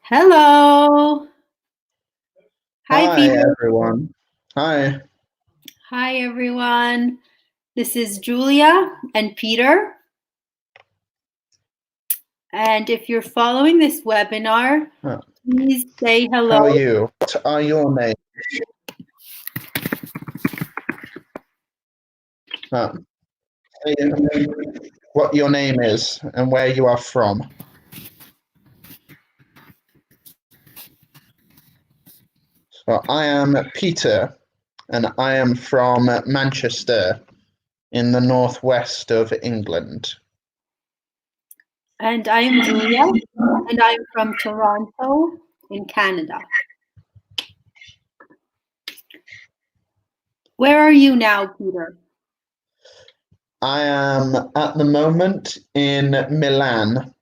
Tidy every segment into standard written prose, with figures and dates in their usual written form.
Hello. Hi, Hi, Peter. everyone. Hi. Hi, everyone. This is Julia and Peter. And if you're following this webinar, Uh, please say How are hello. you? What are your names? Uh, Say what your name is and where you are from. So I am Peter, and I am from Manchester in the northwest of England. And I am Julia, and I'm from Toronto in Canada. Where are you now, Peter? I am at the moment in Milan,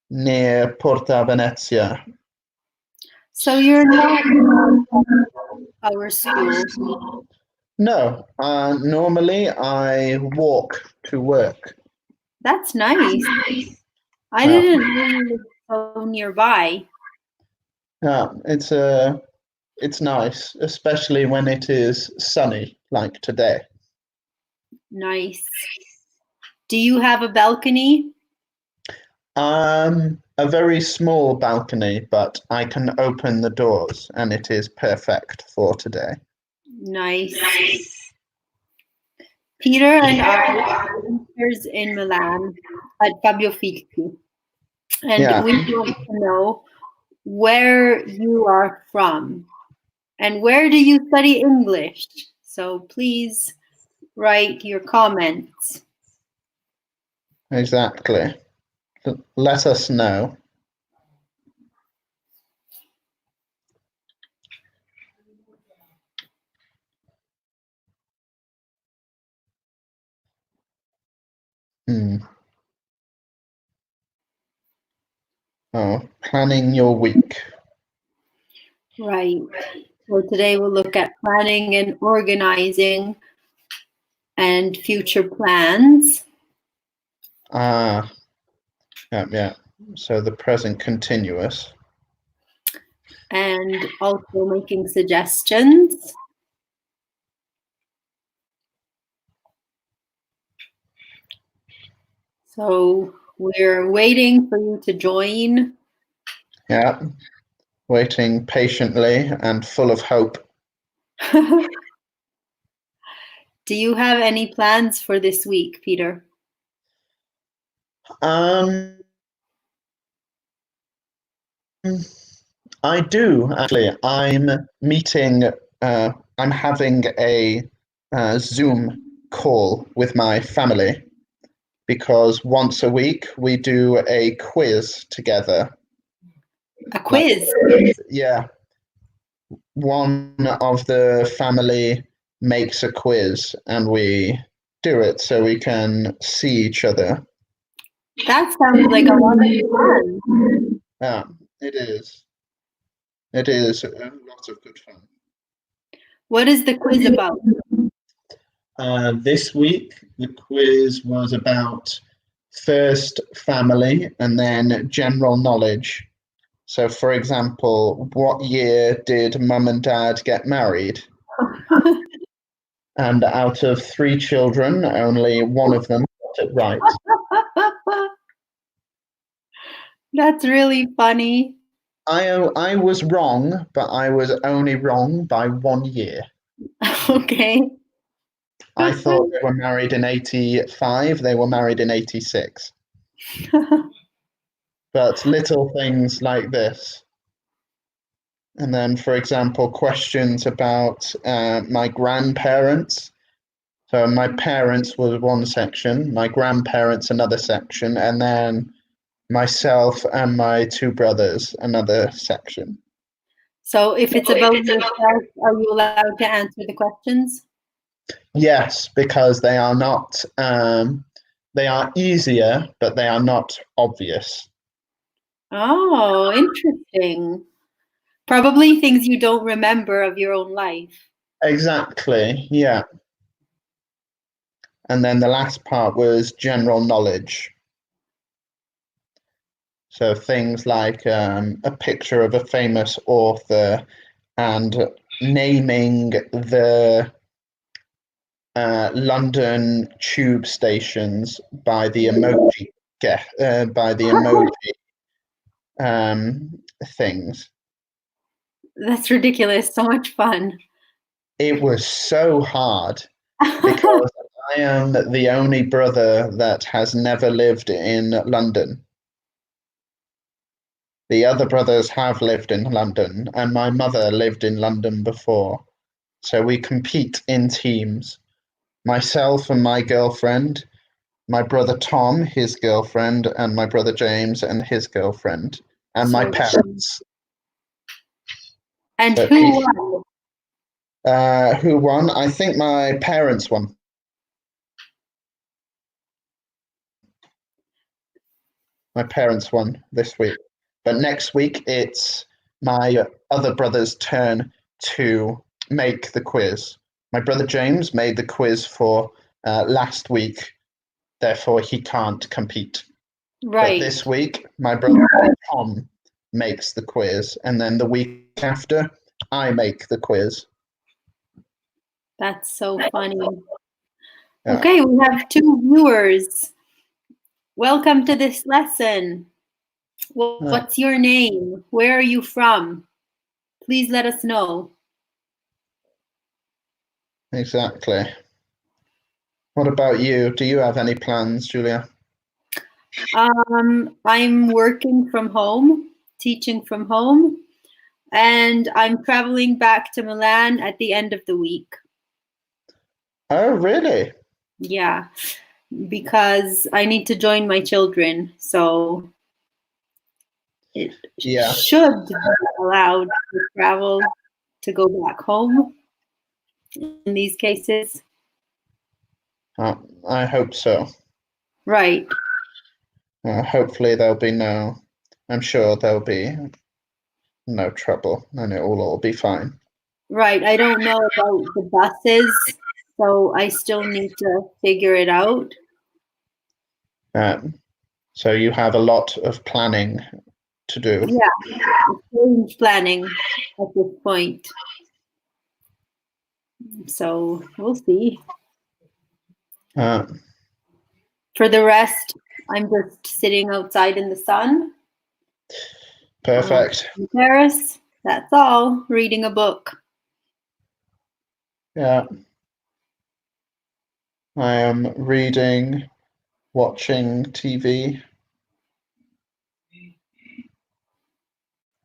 near Porta Venezia. So you're not in our school. No, normally I walk to work. That's nice. I Yeah, didn't know you lived so nearby. yeah, it's nice, especially when it is sunny like today. Nice. Do you have a balcony? A very small balcony, but I can open the doors, and it is perfect for today. Nice. Peter and I are teachers in Milan at Fabio Filchi, and Yeah, we want to know where you are from and where do you study English? So please write your comments. exactly. Let us know. Hmm. Oh, planning your week. Right. So today we'll look at planning and organizing and future plans. Ah, yeah. So the present continuous. And also making suggestions. So we're waiting for you to join. Yeah, waiting patiently and full of hope. Do you have any plans for this week, Peter? Um, I do actually. I'm having a Zoom call with my family because once a week we do a quiz together. A Like, quiz. yeah, one of the family makes a quiz and we do it so we can see each other. That sounds like a lot of fun. Yeah, it is. It is a lot of good fun. What is the quiz about? This week, the quiz was about first family and then general knowledge. So, for example, what year did mum and dad get married? And out of three children, only one of them got it right. That's really funny. I was wrong, but I was only wrong by 1 year. Okay. I thought they were married in 85, they were married in 86. But little things like this. And then, for example, questions about my grandparents. So my parents was one section, my grandparents another section, and then myself and my two brothers another section. So if it's about yourself, are you allowed to answer the questions? Yes, because they are easier, but they are not obvious. Oh, interesting. Probably things you don't remember of your own life. Exactly, yeah. And then the last part was general knowledge. So things like a picture of a famous author and naming the London tube stations by the emoji things. That's ridiculous. So much fun. It was so hard because I am the only brother that has never lived in London. The other brothers have lived in London, and my mother lived in London before. So we compete in teams. Myself and my girlfriend, my brother Tom, his girlfriend, and my brother James and his girlfriend, and my parents. And So who won? who won? I think my parents won. My parents won this week. But next week, it's my other brother's turn to make the quiz. My brother James made the quiz for last week, therefore he can't compete. Right. But this week, my brother Tom makes the quiz, and then the week after, I make the quiz. That's so funny. Okay, we have 2 viewers. Welcome to this lesson. What's your name? Where are you from? Please let us know. Exactly. What about you? Do you have any plans, Julia? I'm working from home, teaching from home, and I'm traveling back to Milan at the end of the week. Oh, really? Yeah, because I need to join my children, so it should be allowed to travel to go back home in these cases. I hope so. Right. Hopefully I'm sure there'll be no trouble and it will all be fine. Right. I don't know about the buses, so I still need to figure it out. So you have a lot of planning to do. Yeah, planning at this point. So we'll see. For the rest, I'm just sitting outside in the sun. Perfect. In Paris, that's all. Reading a book. Yeah. I am reading, watching TV.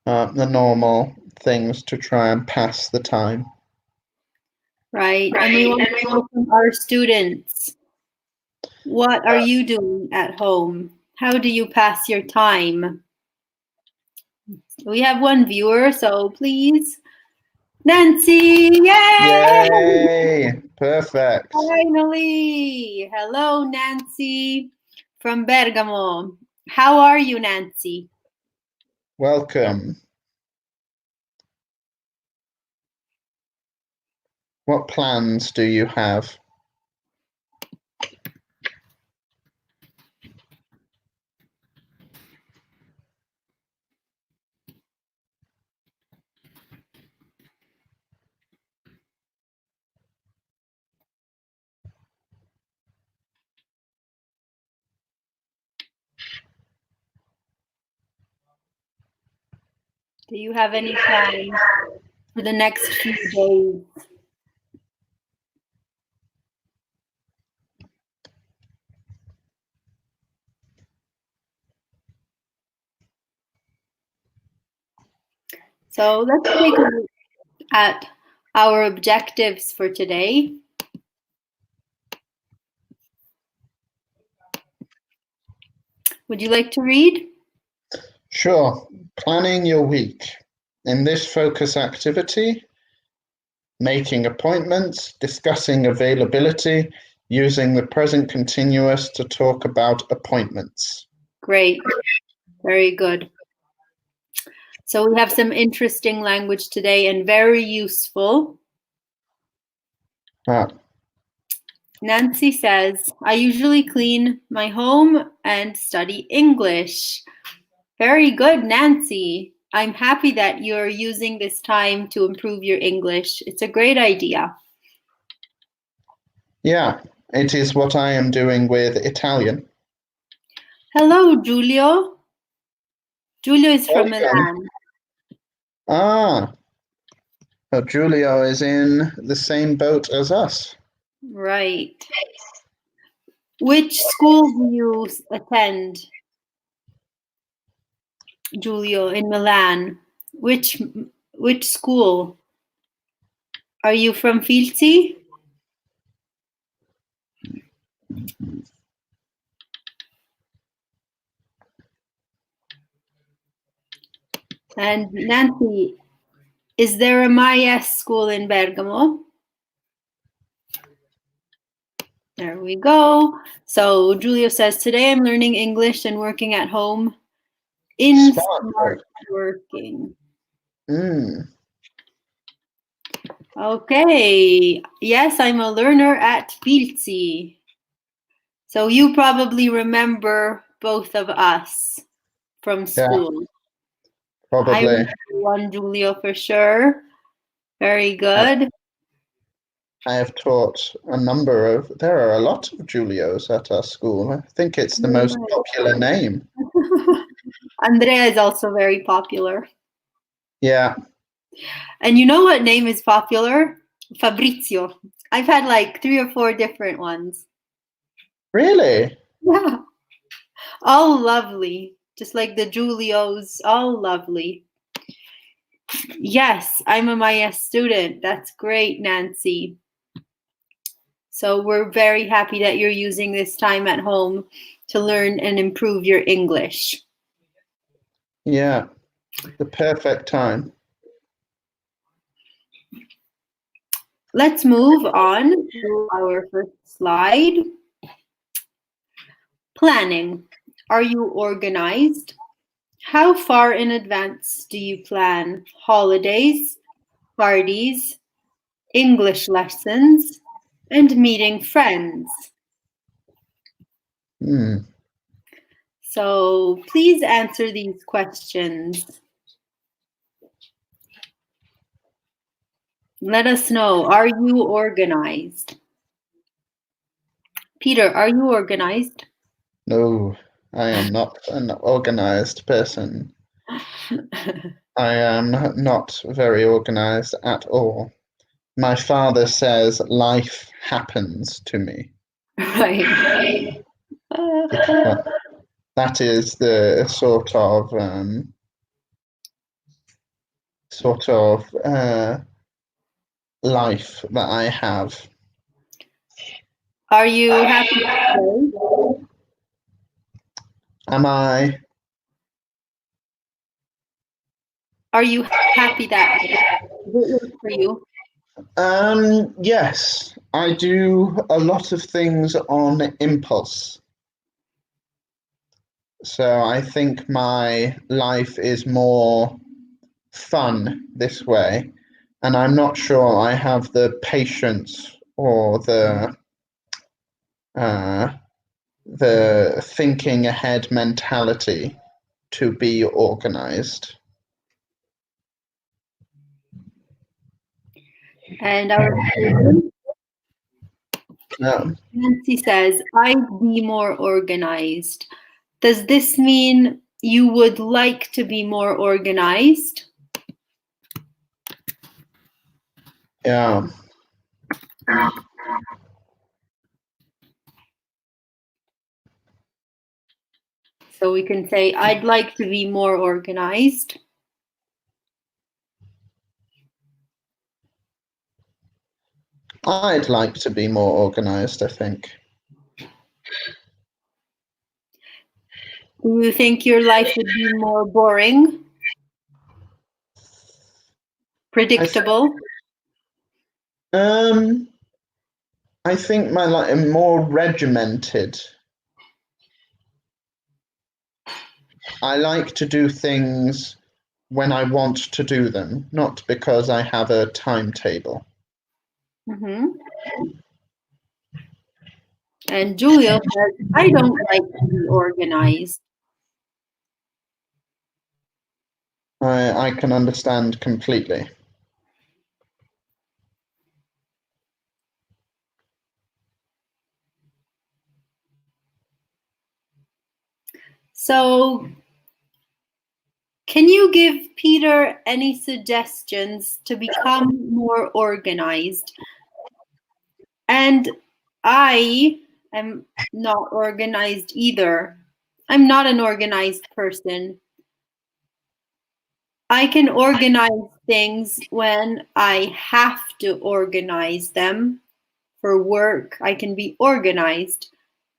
The normal things to try and pass the time. Right. And we want to know from our students. What are you doing at home? How do you pass your time? We have 1 viewer, so please. Nancy! Yay! Yay! Perfect. Finally! Hello, Nancy from Bergamo. How are you, Nancy? Welcome. What plans do you have? Do you have any plans for the next few days? So let's take a look at our objectives for today. Would you like to read? Sure. Planning your week. In this focus activity, making appointments, discussing availability, using the present continuous to talk about appointments. Great. Very good. So we have some interesting language today and very useful. Nancy says, I usually clean my home and study English. Very good, Nancy. I'm happy that you're using this time to improve your English. It's a great idea. Yeah, it is what I am doing with Italian. Hello, Giulio. Giulio is from Welcome. Milan. Ah, so Giulio is in the same boat as us. Right. Which school do you attend, Giulio, in Milan? Which school? Are you from Filzi? And Nancy, is there a MyS school in Bergamo? There we go. So Giulio says, today I'm learning English and working at home in smart working. Okay. Yes, I'm a learner at Filzi. So you probably remember both of us from school. Yeah, probably. I remember one, Giulio, for sure. Very good. I have taught there are a lot of Giulios at our school. I think it's the most popular name. Andrea is also very popular. Yeah. And you know what name is popular? Fabrizio. I've had like 3 or 4 different ones. Really? Yeah. All lovely. Just like the Giulios, all lovely. Yes, I'm a MyS student. That's great, Nancy. So we're very happy that you're using this time at home to learn and improve your English. Yeah, the perfect time. Let's move on to our first slide. Planning. Are you organized? How far in advance do you plan holidays, parties, English lessons, and meeting friends? So please answer these questions. Let us know, are you organized? Peter, are you organized? No, I am not an organized person. I am not very organized at all. My father says life happens to me. Right. That is the sort of life that I have. Are you happy today? Am I? Are you happy that it works for you? Yes, I do a lot of things on impulse. So I think my life is more fun this way, and I'm not sure I have the patience or the thinking ahead mentality to be organized. And our Nancy says, I'd be more organized. Does this mean you would like to be more organized? Yeah. So we can say, I'd like to be more organized. I'd like to be more organized, I think. Do you think your life would be more boring? Predictable? I think my life is more regimented. I like to do things when I want to do them, not because I have a timetable. Mm-hmm. And Julia says, I don't like to be organized. I can understand completely. So, can you give Peter any suggestions to become more organized? And I am not organized either. I'm not an organized person. I can organize things when I have to organize them. For work, I can be organized,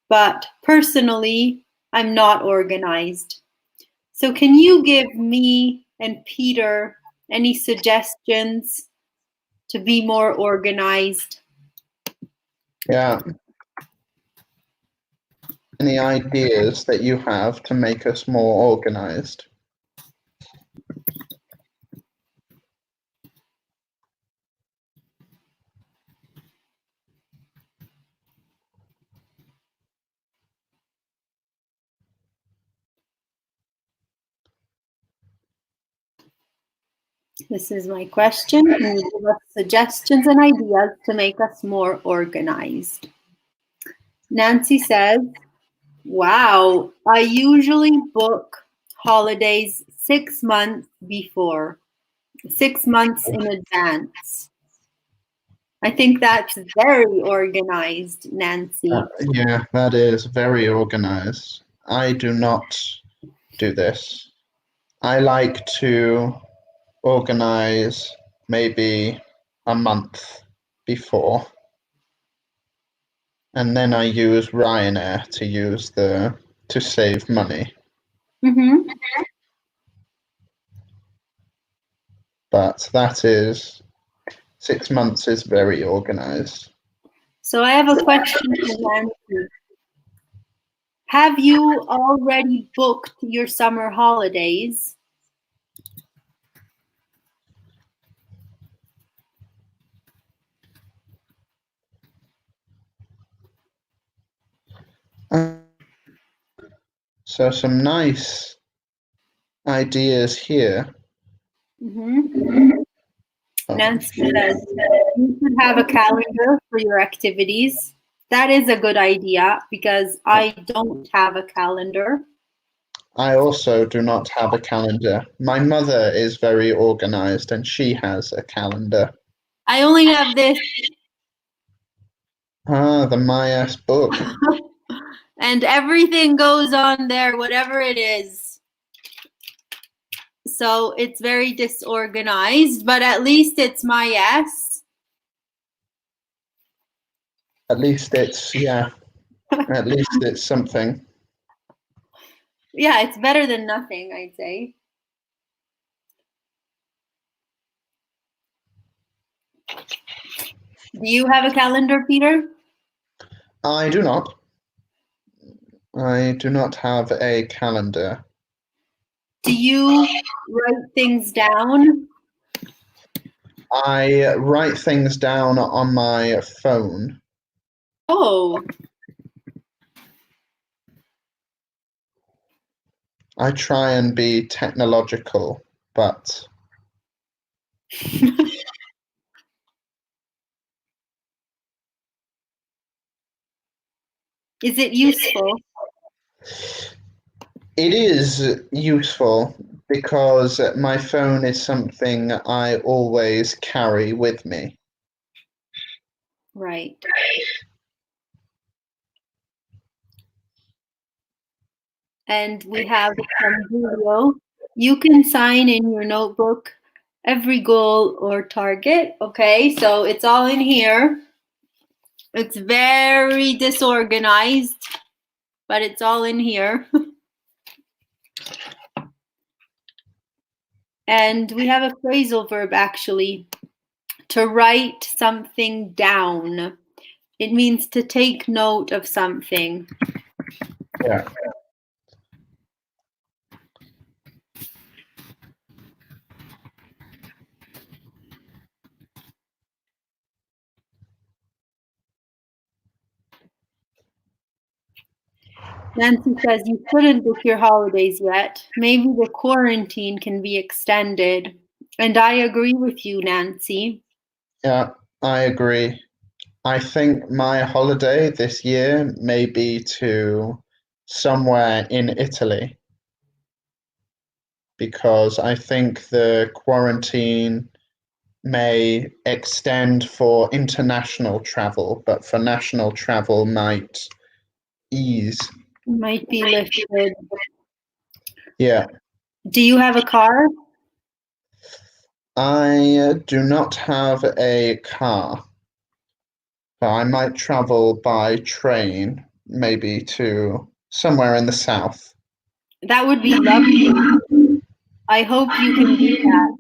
but personally, I'm not organized. So, can you give me and Peter any suggestions to be more organized? Yeah. Any ideas that you have to make us more organized? This is my question. Can you give us suggestions and ideas to make us more organized? Nancy says, wow, I usually book holidays 6 months before, 6 months in advance. I think that's very organized, Nancy. Yeah, that is very organized. I do not do this. I like to organize maybe a month before, and then I use Ryanair to save money. Mm-hmm. But that is 6 months is very organized. So I have a question for Nancy. Have you already booked your summer holidays? So some nice ideas here. Mm-hmm. Nancy says you should have a calendar for your activities. That is a good idea because I don't have a calendar. I also do not have a calendar. My mother is very organized and she has a calendar. I only have this. Ah, the Mayas book. And everything goes on there, whatever it is. So it's very disorganized, but at least it's my yes. At least it's, yeah, at least it's something. Yeah, it's better than nothing, I'd say. Do you have a calendar, Peter? I do not. I do not have a calendar. Do you write things down? I write things down on my phone. Oh, I try and be technological, but is it useful? it is useful because my phone is something I always carry with me. Right. And we have from Julio, you can sign in your notebook every goal or target. Okay, so it's all in here. It's very disorganized, but it's all in here. And we have a phrasal verb actually, to write something down. It means to take note of something. Yeah. Nancy says you shouldn't book your holidays yet. Maybe the quarantine can be extended. And I agree with you, Nancy. Yeah, I agree. I think my holiday this year may be to somewhere in Italy because I think the quarantine may extend for international travel, but for national travel might ease. Might be lifted. Yeah. Do you have a car? I do not have a car. So I might travel by train, maybe to somewhere in the south. That would be lovely. I hope you can do that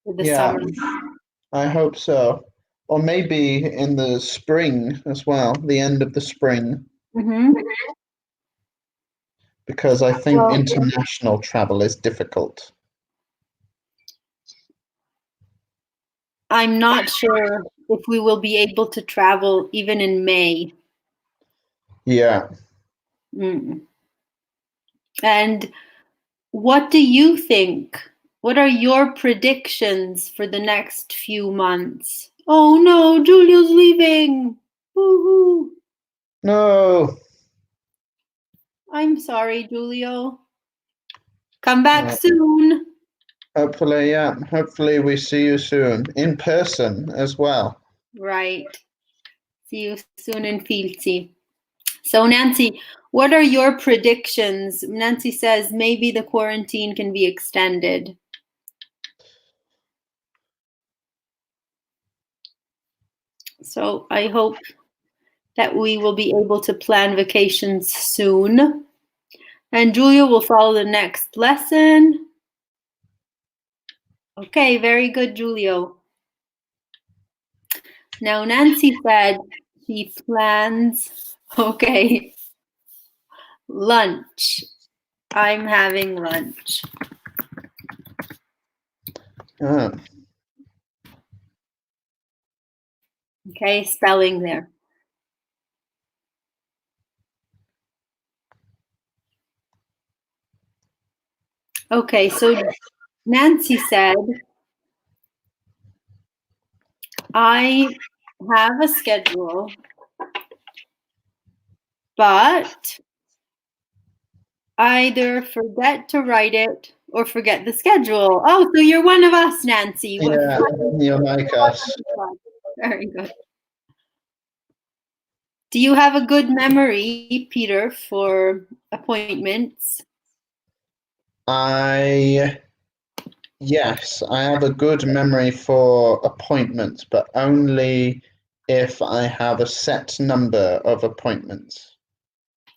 for the Yeah, summer. I hope so. Or maybe in the spring as well, the end of the spring, Hmm. because I think Well, international travel is difficult. I'm not sure if we will be able to travel even in May. Yeah. Mm. And what do you think? What are your predictions for the next few months? Oh no, Julio's leaving. Woohoo. No. I'm sorry, Julio. Come back Uh, soon. hopefully, yeah. Hopefully we see you soon in person as well. Right. See you soon in Filzi. So, Nancy, what are your predictions? Nancy says maybe the quarantine can be extended. So, I hope that we will be able to plan vacations soon. And Julia will follow the next lesson. Okay, very good, Julio. Now, Nancy said she plans, okay, lunch. I'm having lunch. Ah. Okay, spelling there. Okay, so Nancy said, I have a schedule, but either forget to write it or forget the schedule. Oh, so you're one of us, Nancy. Yeah, you're like us. Very good. Do you have a good memory, Peter, for appointments? Yes, I have a good memory for appointments, but only if I have a set number of appointments.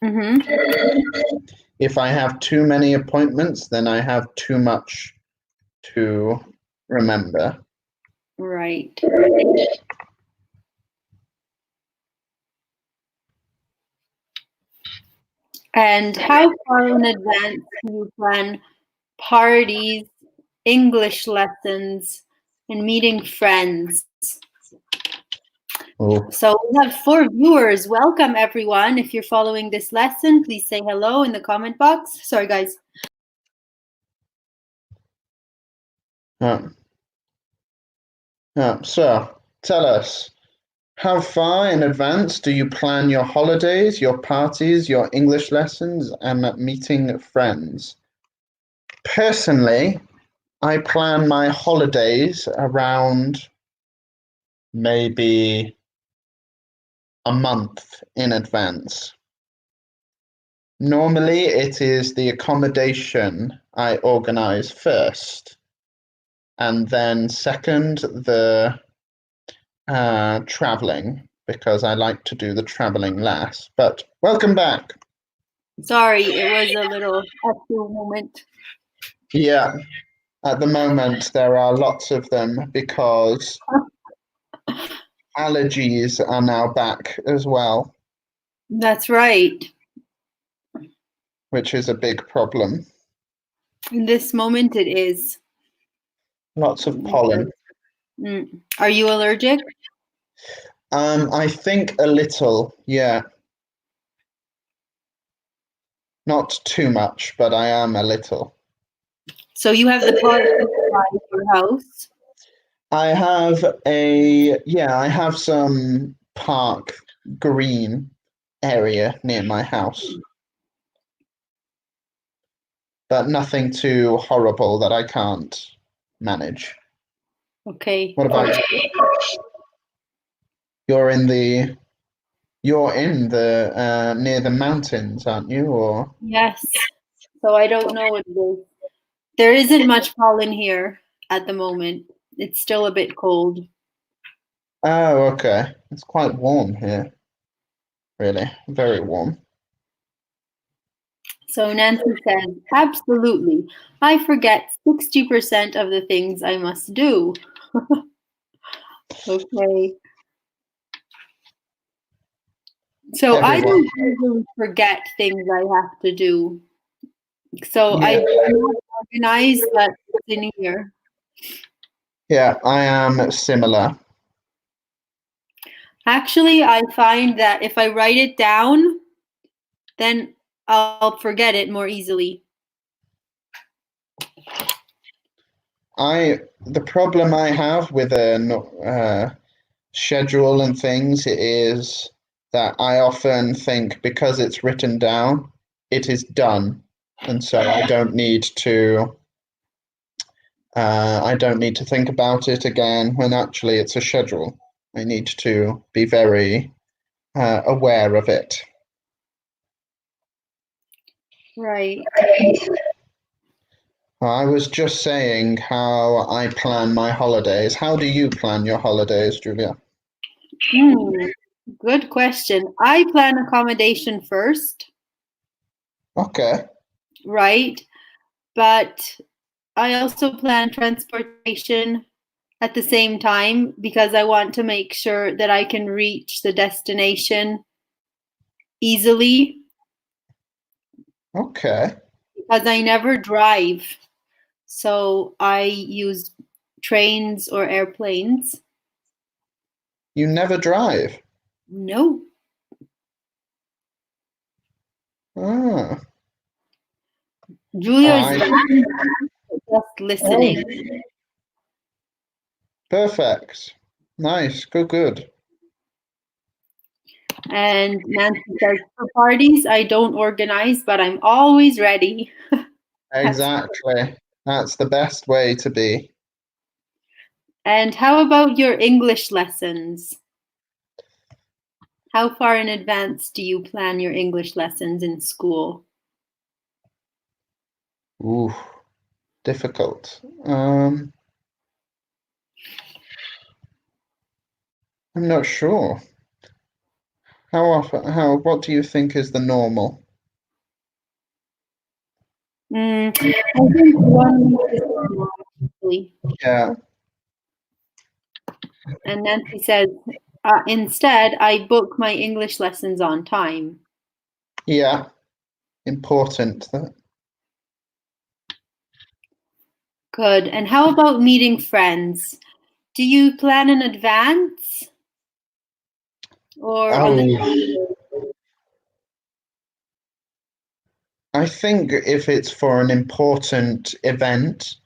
Mm-hmm. If I have too many appointments, then I have too much to remember. Right. And how far in advance do you plan parties, English lessons, and meeting friends? Oh, So we have 4 viewers. Welcome, everyone. If you're following this lesson, please say hello in the comment box. Sorry, guys. So tell us, how far in advance do you plan your holidays, your parties, your English lessons, and meeting friends? Personally, I plan my holidays around maybe a month in advance. Normally, it is the accommodation I organize first, and then second, the traveling, because I like to do the traveling last. But welcome back. Sorry, it was a little extra moment. Yeah, at the moment, there are lots of them because allergies are now back as well, That's right. which is a big problem. In this moment, it is. Lots of pollen. Are you allergic? I think a little, yeah. Not too much, but I am a little. So you have the park inside your house? I have some park green area near my house, but nothing too horrible that I can't manage. Okay. What about you? You're in the near the mountains, aren't you? Or Yes. So I don't know what it is. There isn't much pollen here at the moment. It's still a bit cold. oh, okay. It's quite warm here. Really, very warm. So Nancy says, absolutely. I forget 60% of the things I must do. Okay. So I Everyone. don't usually forget things I have to do. So I Yeah. do not organize that in here. Yeah, I am similar. Actually, I find that if I write it down, then I'll forget it more easily. The problem I have with a schedule and things is that I often think because it's written down, it is done, and so I don't need to think about it again when actually it's a schedule. I need to be very aware of it. Right. I was just saying how I plan my holidays. How do you plan your holidays, Julia? Good question. I plan accommodation first, Okay. right? But I also plan transportation at the same time because I want to make sure that I can reach the destination easily Okay. because I never drive. So I use trains or airplanes. You never drive. No. Ah. Julio is I just listening. Perfect. Nice. Good. And Nancy says, for parties, I don't organize, but I'm always ready. Exactly. That's the best way to be. And how about your English lessons? How far in advance do you plan your English lessons in school? Ooh, difficult. I'm not sure. What do you think is the normal? I think 1 week is enough, actually. Yeah. And Nancy says, instead, I book my English lessons on time. Yeah. Important. Good. And how about meeting friends? Do you plan in advance or on the Oh, I think if it's for an important event,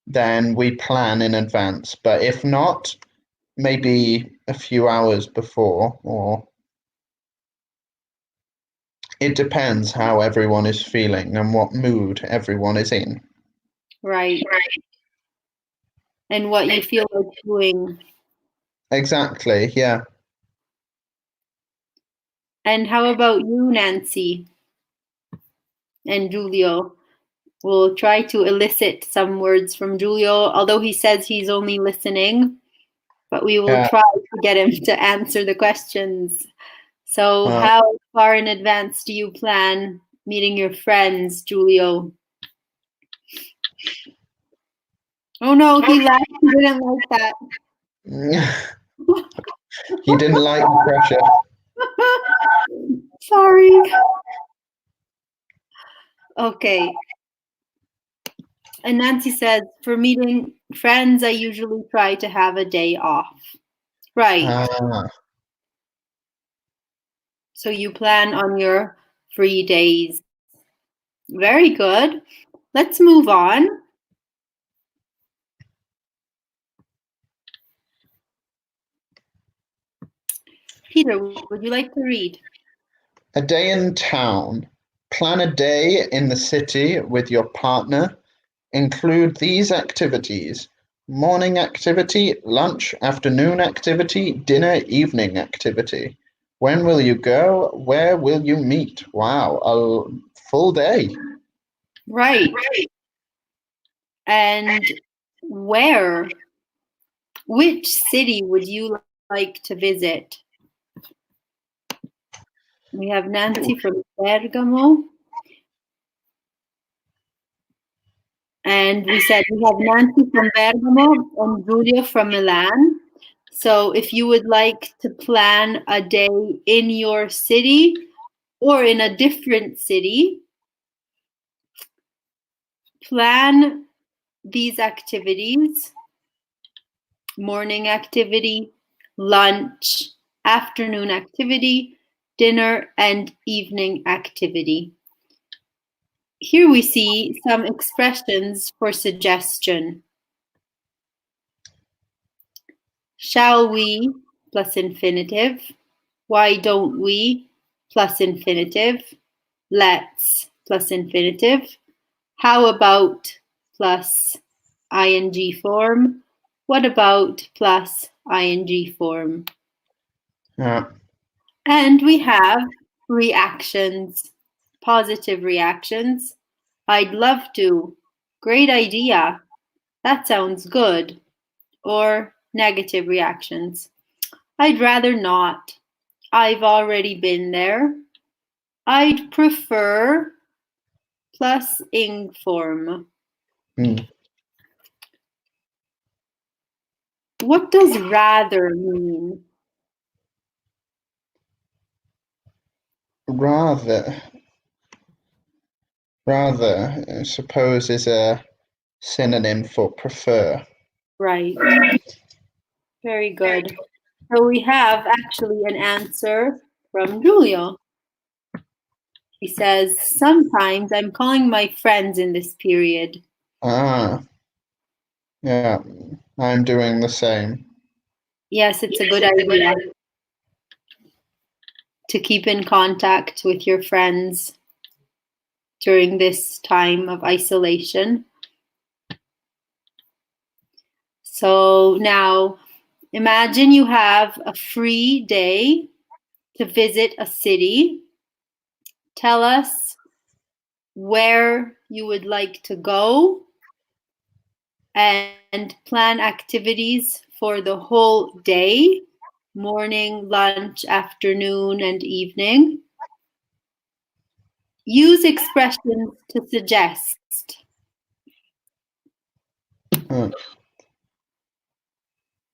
then we plan in advance. But if not, maybe a few hours before, or it depends how everyone is feeling and what mood everyone is in. right? And what you feel like doing. Exactly, yeah. And how about you, Nancy and Julio? We'll try to elicit some words from Julio, although he says he's only listening, but we will Yeah. try to get him to answer the questions. So, how far in advance do you plan meeting your friends, Julio? Oh no, he laughed. He didn't like that. He didn't like the pressure. Sorry. Okay. And Nancy says, for meeting friends, I usually try to have a day off. Right. So you plan on your free days. Very good. Let's move on. Peter, would you like to read? A day in town. Plan a day in the city with your partner. Include these activities: morning activity, lunch, afternoon activity, dinner, evening activity. When will you go? Where will you meet? Wow, a full day. Right. And where? Which city would you like to visit? We have Nancy from Bergamo. And we said we have Nancy from Bergamo and Giulia from Milan. So if you would like to plan a day in your city or in a different city, plan these activities: morning activity, lunch, afternoon activity, dinner, and evening activity. Here we see some expressions for suggestion. Shall we plus infinitive. Why don't we plus infinitive. Let's plus infinitive. How about plus ing form. What about plus ing form. Yeah. And we have reactions, positive reactions. I'd love to. Great idea. That sounds good. Or negative reactions. I'd rather not. I've already been there. I'd prefer plus ing form. What does rather mean? Rather, I suppose, is a synonym for prefer. Right. Very good. So we have actually an answer from Giulio. He says, sometimes I'm calling my friends in this period. Ah, yeah, I'm doing the same. Yes, it's a good idea to keep in contact with your friends during this time of isolation. So now imagine you have a free day to visit a city. Tell us where you would like to go and plan activities for the whole day: morning, lunch, afternoon, and evening. Use expressions to suggest.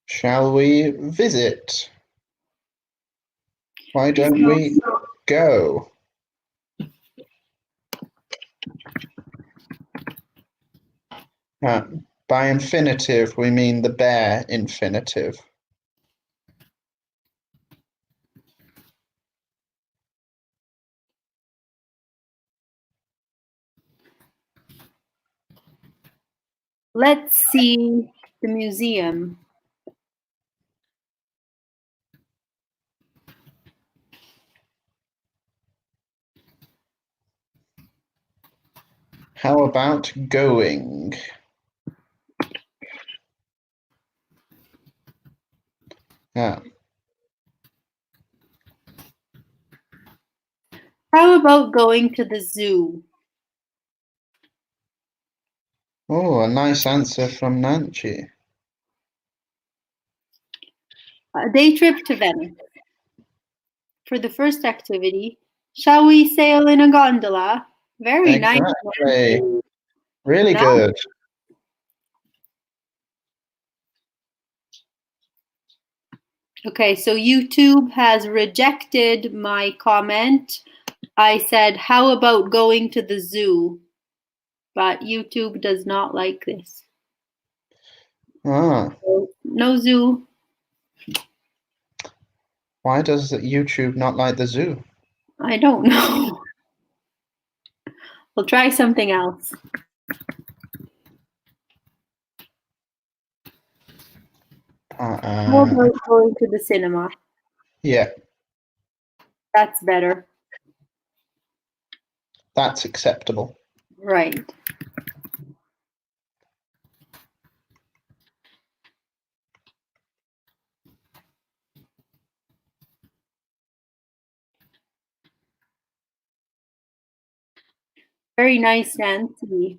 Shall we visit? Why don't we go? By infinitive, we mean the bare infinitive. Let's see the museum. How about going? Yeah. How about going to the zoo? Oh, a nice answer from Nancy. A day trip to Venice. For the first activity, shall we sail in a gondola? Very Exactly. nice. Really Nice. good. Okay, so YouTube has rejected my comment. I said, how about going to the zoo? But YouTube does not like this. Ah. So, no zoo. Why does YouTube not like the zoo? I don't know. We'll try something else. How about going to the cinema? Yeah, That's better. that's acceptable. Right. Very nice, Nancy.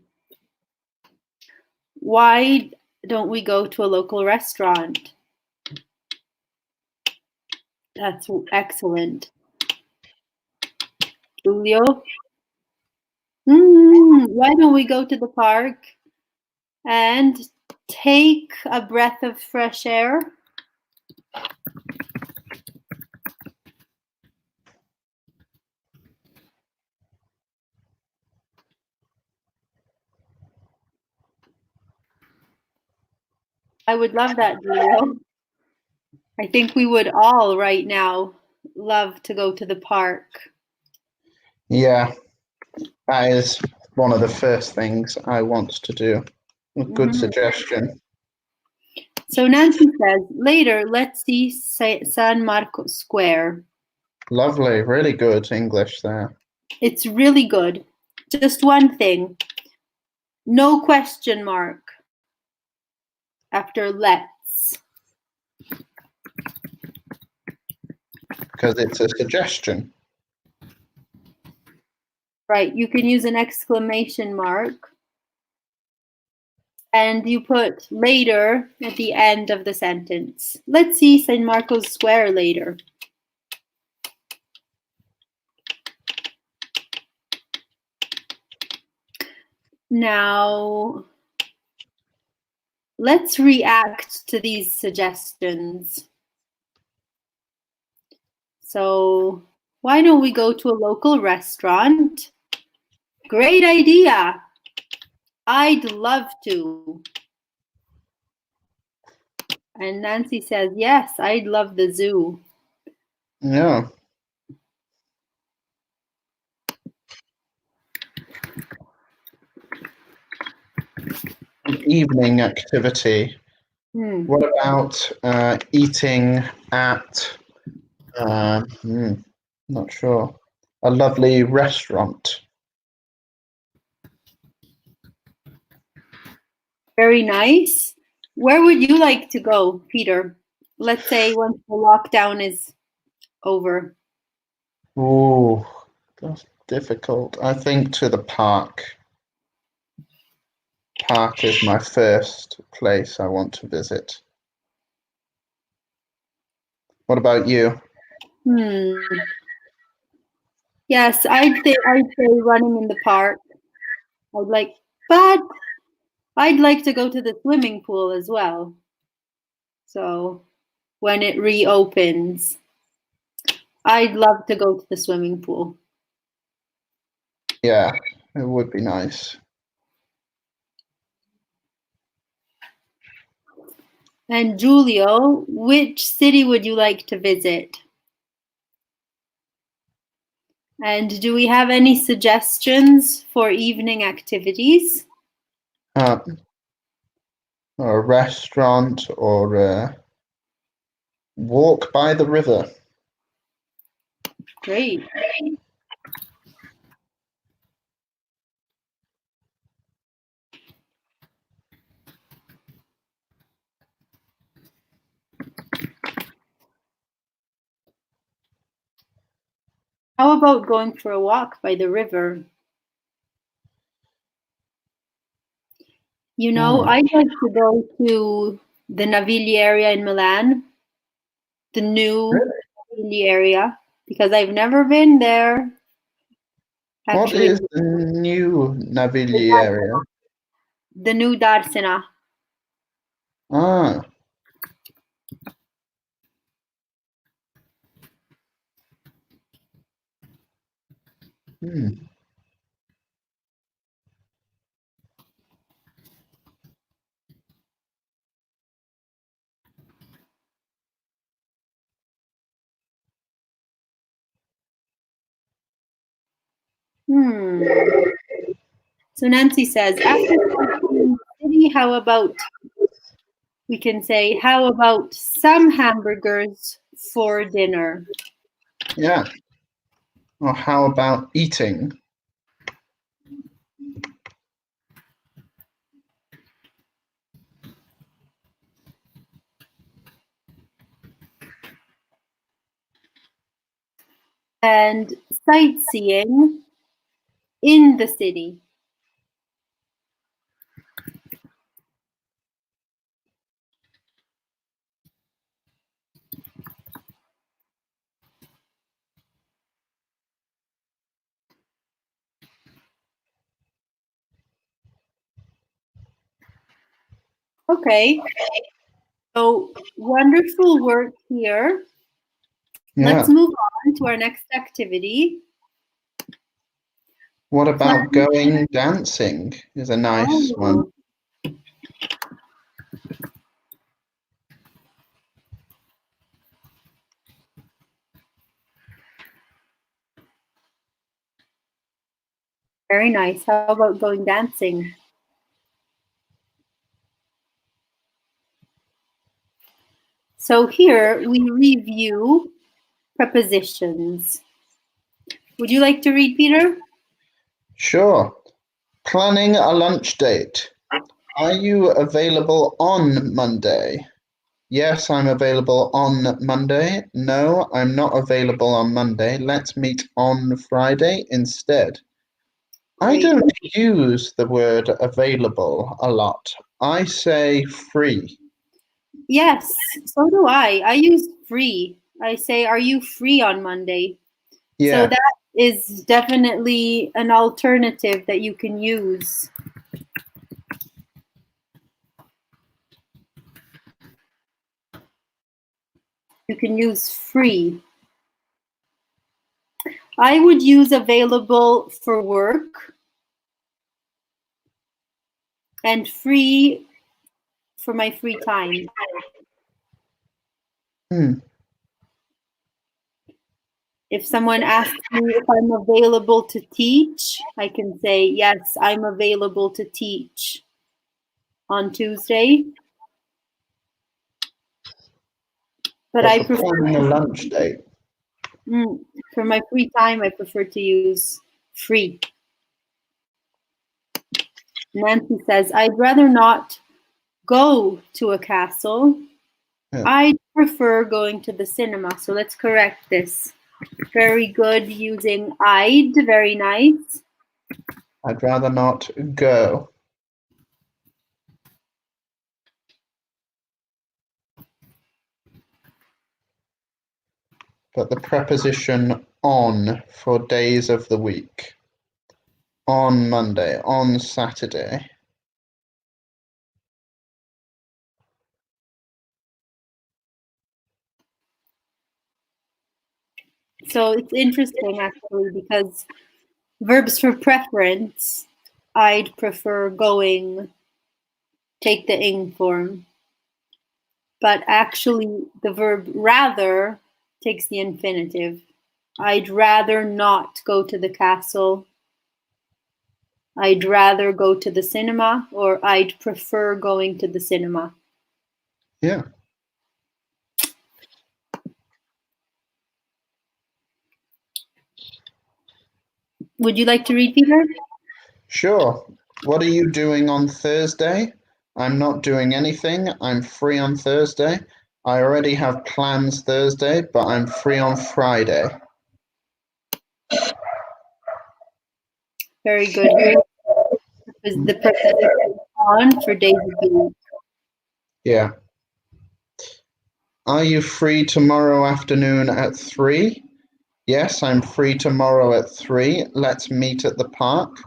Why don't we go to a local restaurant? That's excellent. Julio? Why don't we go to the park and take a breath of fresh air? I would love that, Julio. I think we would all right now love to go to the park. Yeah, that is one of the first things I want to do. A good suggestion. So Nancy says, later, let's see San Marcos Square. Lovely, really good English there. It's really good. Just one thing. No question mark after let's. Because it's a suggestion. Right, you can use an exclamation mark and you put later at the end of the sentence. Let's see San Marcos Square later. Now, let's react to these suggestions. So, why don't we go to a local restaurant? Great idea. I'd love to. And Nancy says, yes, I'd love the zoo. Yeah. An evening activity. What about eating at, not sure, a lovely restaurant? Very nice. Where would you like to go, Peter? Let's say once the lockdown is over. Ooh, that's difficult. I think to the park. Park is my first place I want to visit. What about you? Yes, I'd say running in the park. But I'd like to go to the swimming pool as well. So when it reopens, I'd love to go to the swimming pool. Yeah, it would be nice. And Julio, which city would you like to visit? And do we have any suggestions for evening activities? A restaurant or a walk by the river. Great. How about going for a walk by the river? You know, I'd like to go to the Navigli area in Milan, the new Navigli area, because I've never been there. What Actually, is the new Navigli area? the new Darsena. Ah. So Nancy says, after the city, how about, we can say, how about some hamburgers for dinner? Yeah. Or how about eating? And sightseeing in the city. Okay, so wonderful work here. Yeah. Let's move on to our next activity. What about going dancing is a nice one. Very nice. How about going dancing? So here we review prepositions. Would you like to read, Peter? Sure. Planning a lunch date. Are you available on Monday? Yes, I'm available on Monday. No, I'm not available on Monday. Let's meet on Friday instead. I don't use the word available a lot. I say free. Yes, so do I. I use free. I say, are you free on Monday? Yeah. So that is definitely an alternative that you can use. You can use free. I would use available for work and free for my free time. If someone asks me if I'm available to teach, I can say, yes, I'm available to teach on Tuesday. But I prefer planning a lunch date. For my free time, I prefer to use free. Nancy says, I'd rather not go to a castle. Yeah. I prefer going to the cinema. So let's correct this. Very good using I'd. Very nice. I'd rather not go. But the preposition on for days of the week. On Monday, on Saturday. So it's interesting actually because verbs for preference, I'd prefer going, take the ing form. But actually the verb rather takes the infinitive. I'd rather not go to the castle. I'd rather go to the cinema, or I'd prefer going to the cinema. Yeah. Would you like to read, Peter? Sure. What are you doing on Thursday? I'm not doing anything. I'm free on Thursday. I already have plans Thursday, but I'm free on Friday. Very good. The preposition on for days of the week. Yeah. Are you free tomorrow afternoon at 3? Yes, I'm free tomorrow at 3. Let's meet at the park.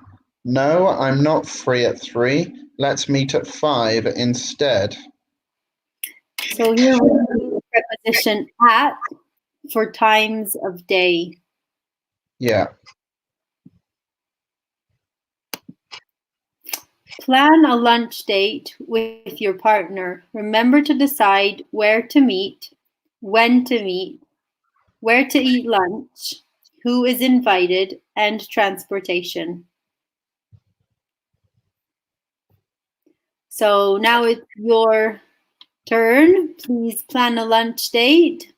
No, I'm not free at 3. Let's meet at 5 instead. So here we have the preposition at for times of day. Yeah. Plan a lunch date with your partner. Remember to decide where to meet, when to meet, where to eat lunch, who is invited, and transportation. So now it's your turn. Please plan a lunch date.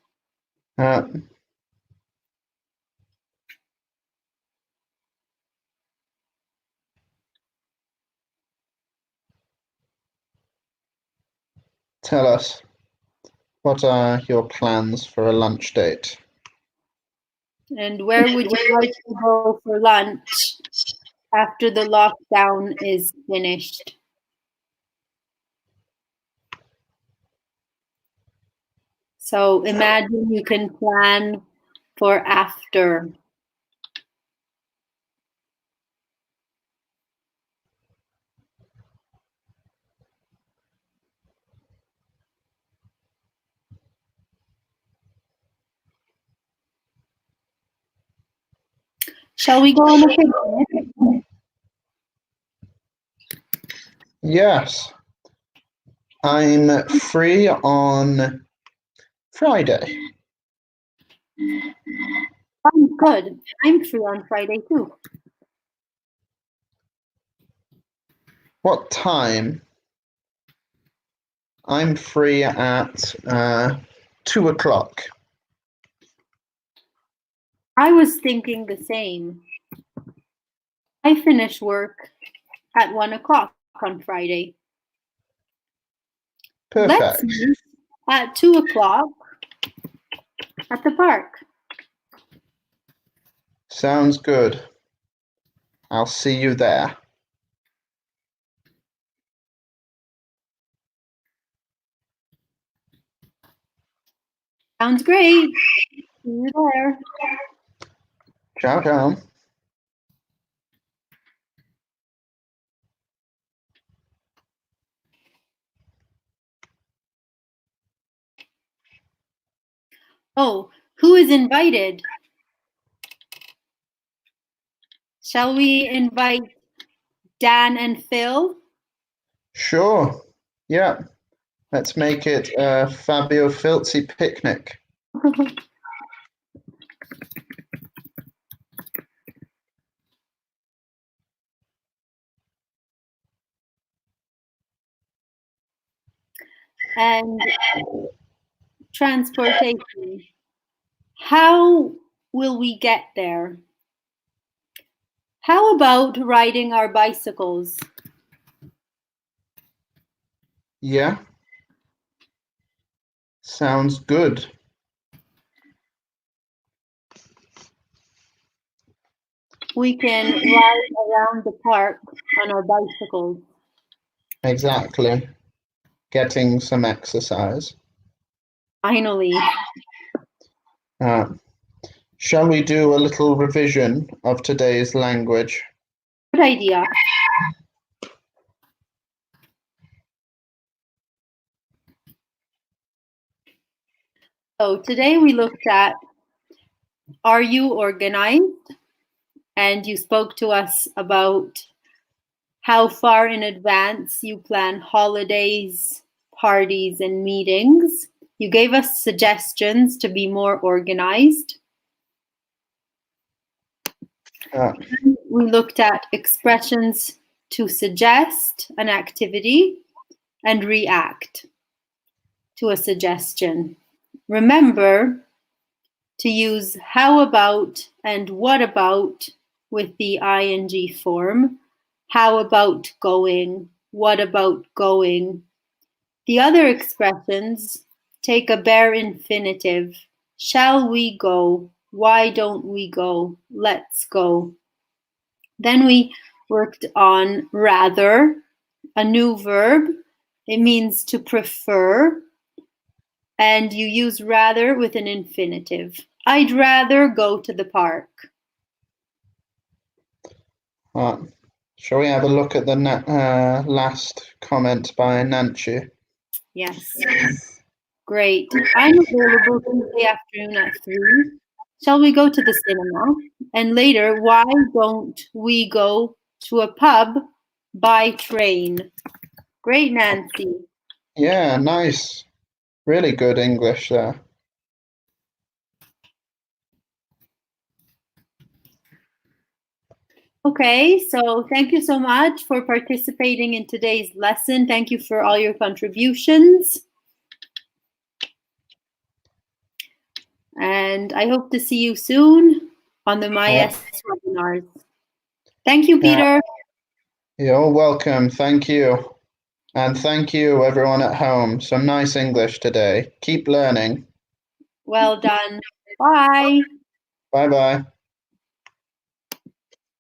Tell us, what are your plans for a lunch date? And where would you like to go for lunch after the lockdown is finished? So imagine you can plan for after. Shall we go on a picnic? Yes, I'm free on Friday. I'm good. I'm free on Friday too. What time? I'm free at 2 o'clock. I was thinking the same. I finish work at 1 o'clock on Friday. Let's Perfect. meet at 2 o'clock at the park. Sounds good. I'll see you there. Sounds great. See you there. Ciao, ciao. Oh, who is invited? Shall we invite Dan and Phil? Sure. Yeah. Let's make it a Fabio Filzi picnic. And transportation. How will we get there? How about riding our bicycles? Yeah. Sounds good. We can ride around the park on our bicycles. Exactly. Getting some exercise. Finally. Shall we do a little revision of today's language? Good idea. So today we looked at, are you organized? And you spoke to us about how far in advance you plan holidays, parties, and meetings. You gave us suggestions to be more organized. We looked at expressions to suggest an activity and react to a suggestion. Remember to use how about and what about with the ing form. How about going? What about going? The other expressions take a bare infinitive. Shall we go? Why don't we go? Let's go. Then we worked on rather, a new verb. It means to prefer, and you use rather with an infinitive. I'd rather go to the park. Shall we have a look at the last comment by Nancy? Yes. Great. I'm available Tuesday afternoon at 3. Shall we go to the cinema? And later, why don't we go to a pub by train? Great, Nancy. Yeah, nice. Really good English there. Okay, so thank you so much for participating in today's lesson. Thank you for all your contributions. And I hope to see you soon on the MyS webinars. Thank you, Peter. You're welcome. Thank you. And thank you, everyone at home. Some nice English today. Keep learning. Well done. Bye. Bye-bye.